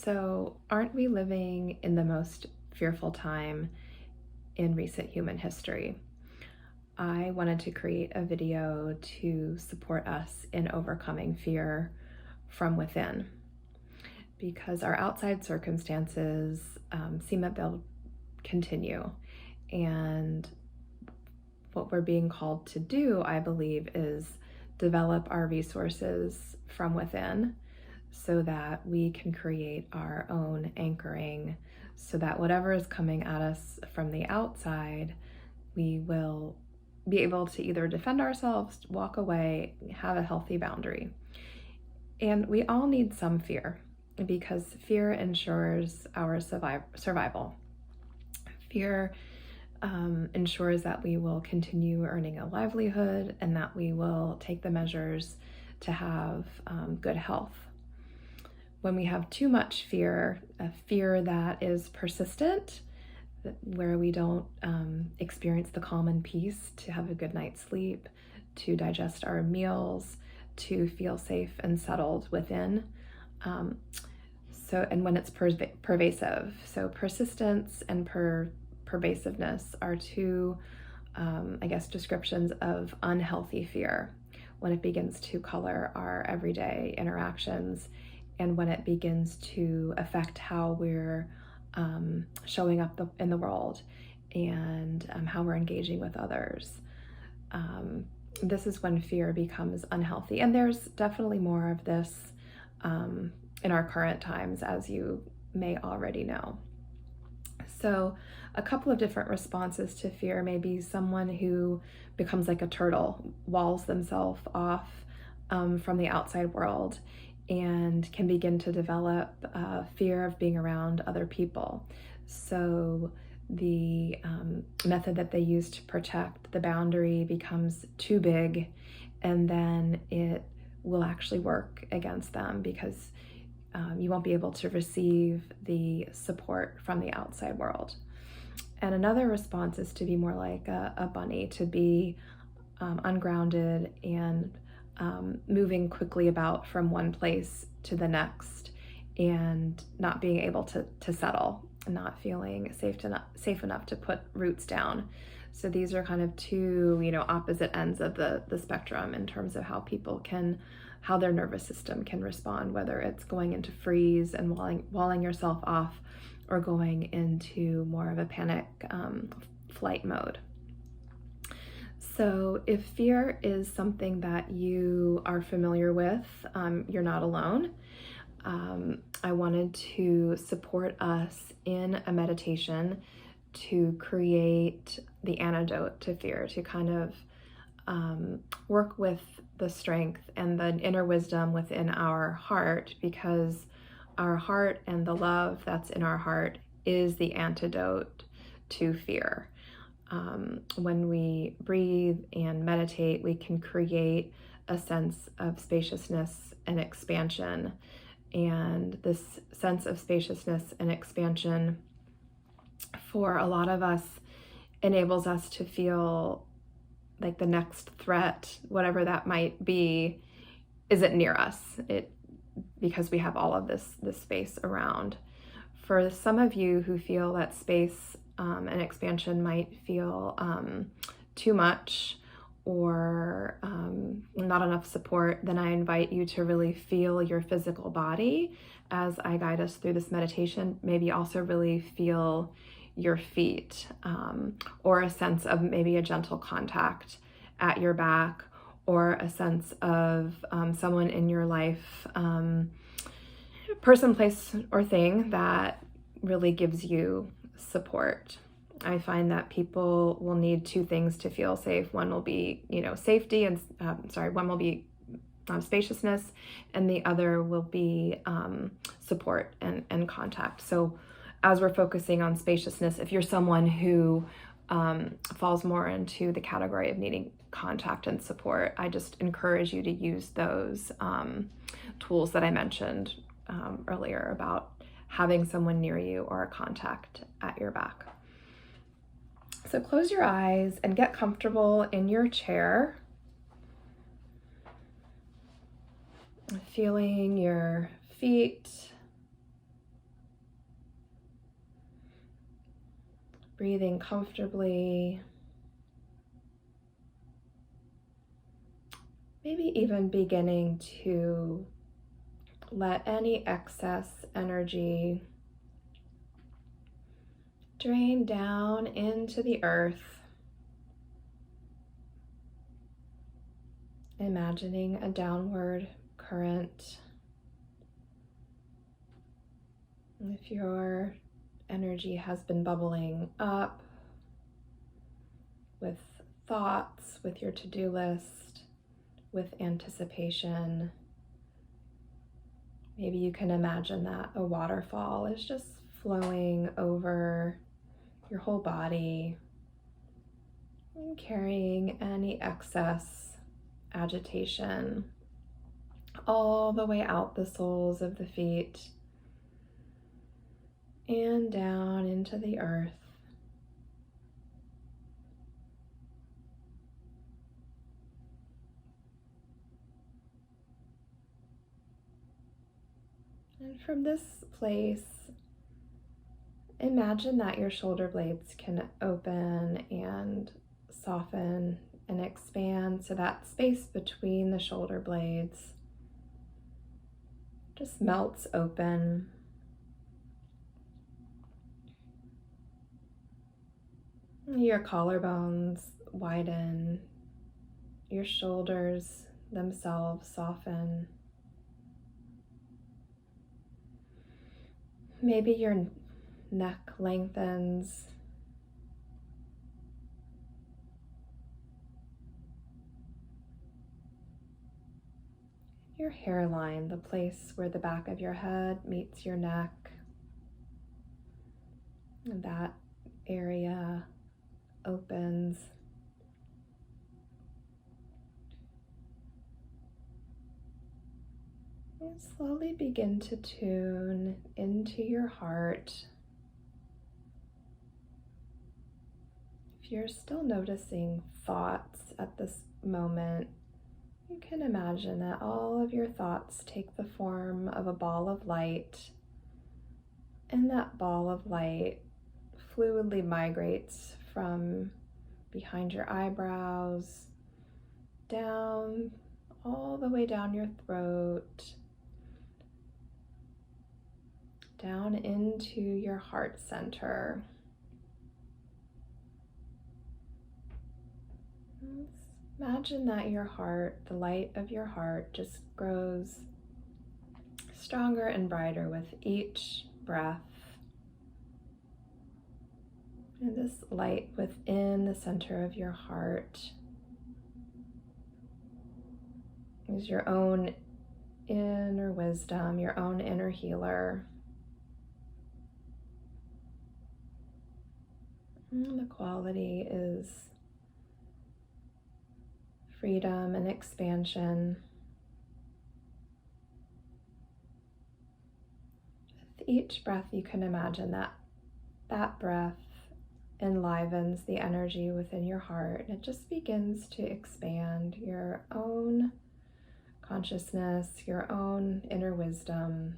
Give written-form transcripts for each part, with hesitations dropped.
So, aren't we living in the most fearful time in recent human history? I wanted to create a video to support us in overcoming fear from within because our outside circumstances seem that they'll continue. And what we're being called to do, I believe, is develop our resources from within so that we can create our own anchoring, so that whatever is coming at us from the outside, we will be able to either defend ourselves, walk away, have a healthy boundary. And we all need some fear because fear ensures our survival. Fear ensures that we will continue earning a livelihood and that we will take the measures to have good health. When we have too much fear, a fear that is persistent, where we don't experience the calm and peace to have a good night's sleep, to digest our meals, to feel safe and settled within. And when it's pervasive. So persistence and pervasiveness are two, descriptions of unhealthy fear when it begins to color our everyday interactions and when it begins to affect how we're showing up in the world and how we're engaging with others. This is when fear becomes unhealthy. And there's definitely more of this in our current times, as you may already know. So a couple of different responses to fear may be someone who becomes like a turtle, walls themselves off from the outside world, and can begin to develop fear of being around other people. So the method that they use to protect the boundary becomes too big, and then it will actually work against them because you won't be able to receive the support from the outside world. And another response is to be more like a bunny, to be ungrounded and moving quickly about from one place to the next and not being able to settle, not feeling safe enough to put roots down. So these are kind of two, opposite ends of the spectrum in terms of how their nervous system can respond, whether it's going into freeze and walling yourself off or going into more of a panic flight mode. So if fear is something that you are familiar with, you're not alone. I wanted to support us in a meditation to create the antidote to fear, to kind of work with the strength and the inner wisdom within our heart, because our heart and the love that's in our heart is the antidote to fear. When we breathe and meditate, we can create a sense of spaciousness and expansion. And this sense of spaciousness and expansion, for a lot of us, enables us to feel like the next threat, whatever that might be, isn't near us. Because we have all of this space around. For some of you who feel that space and expansion might feel too much or not enough support, then I invite you to really feel your physical body as I guide us through this meditation. Maybe also really feel your feet or a sense of maybe a gentle contact at your back, or a sense of someone in your life, person, place, or thing that really gives you support. I find that people will need two things to feel safe. One will be, safety, and one will be spaciousness, and the other will be support and contact. So as we're focusing on spaciousness, if you're someone who falls more into the category of needing contact and support, I just encourage you to use those tools that I mentioned earlier about having someone near you or a contact at your back. So close your eyes and get comfortable in your chair, feeling your feet breathing comfortably. Maybe even beginning to let any excess energy drain down into the earth. Imagining a downward current. If your energy has been bubbling up with thoughts, with your to-do list, with anticipation, maybe you can imagine that a waterfall is just flowing over your whole body and carrying any excess agitation all the way out the soles of the feet and down into the earth. And from this place, imagine that your shoulder blades can open and soften and expand, so that space between the shoulder blades just melts open. Your collarbones widen, your shoulders themselves soften. Maybe your neck lengthens. Your hairline, the place where the back of your head meets your neck, and that area opens. And slowly begin to tune into your heart. If you're still noticing thoughts at this moment, you can imagine that all of your thoughts take the form of a ball of light, and that ball of light fluidly migrates from behind your eyebrows, down, all the way down your throat, down into your heart center. Imagine that your heart, the light of your heart, just grows stronger and brighter with each breath. And this light within the center of your heart is your own inner wisdom, your own inner healer. And the quality is freedom and expansion. With each breath, you can imagine that that breath enlivens the energy within your heart, and it just begins to expand your own consciousness, your own inner wisdom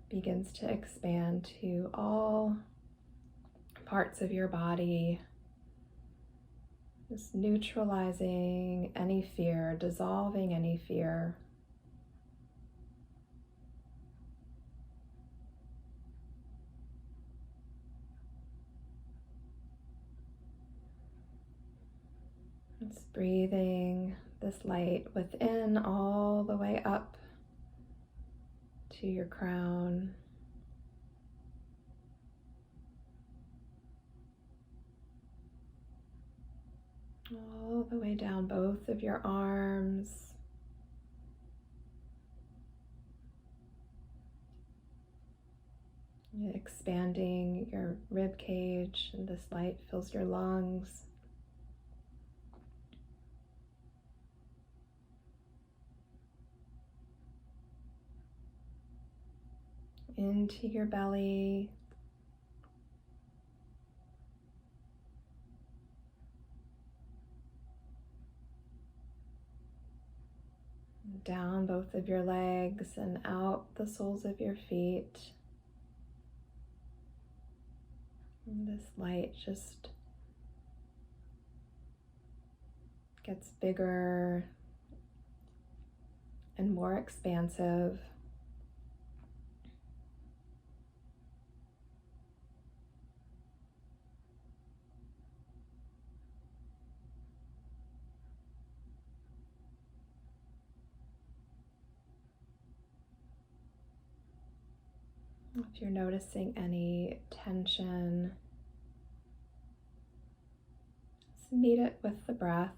begins to expand to all parts of your body, just neutralizing any fear, dissolving any fear. Just breathing this light within all the way up to your crown. All the way down both of your arms. Expanding your rib cage, and this light fills your lungs. Into your belly. Down both of your legs and out the soles of your feet. And this light just gets bigger and more expansive. If you're noticing any tension, just meet it with the breath.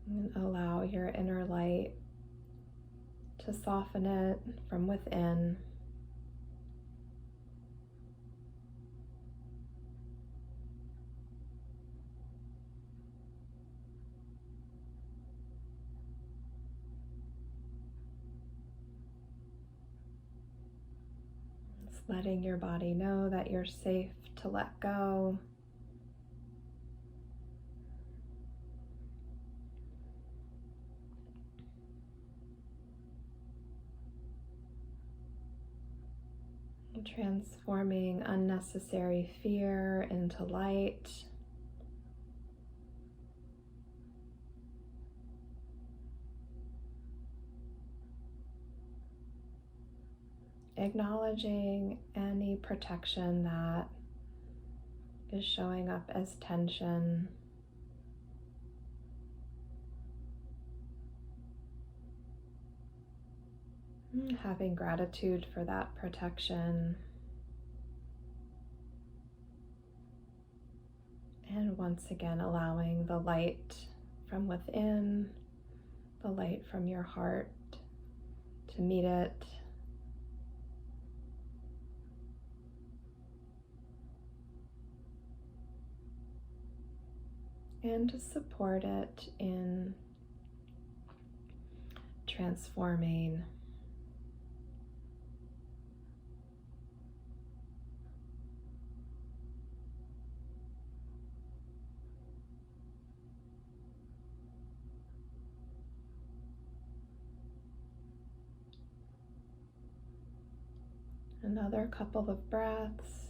And allow your inner light to soften it from within. Just letting your body know that you're safe to let go. Transforming unnecessary fear into light. Acknowledging any protection that is showing up as tension. Having gratitude for that protection. And once again, allowing the light from within, the light from your heart to meet it. And to support it in transforming. Another couple of breaths.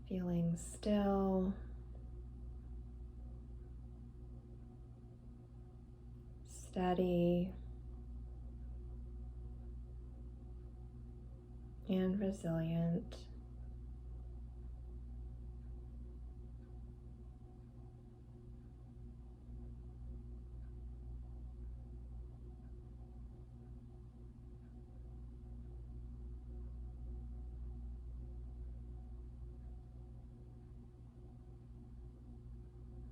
Feeling still, steady, and resilient.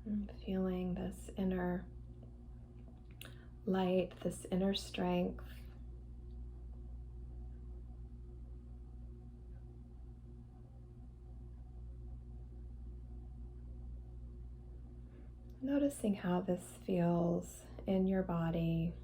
And feeling this inner light, this inner strength. Noticing how this feels in your body.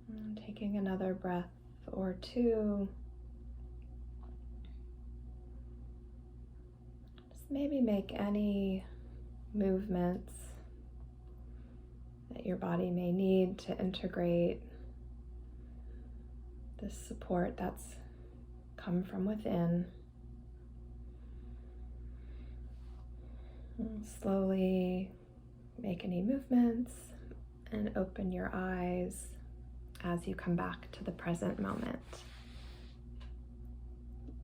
And taking another breath or two. Just maybe make any movements that your body may need to integrate this support that's come from within. And slowly make any movements and open your eyes as you come back to the present moment.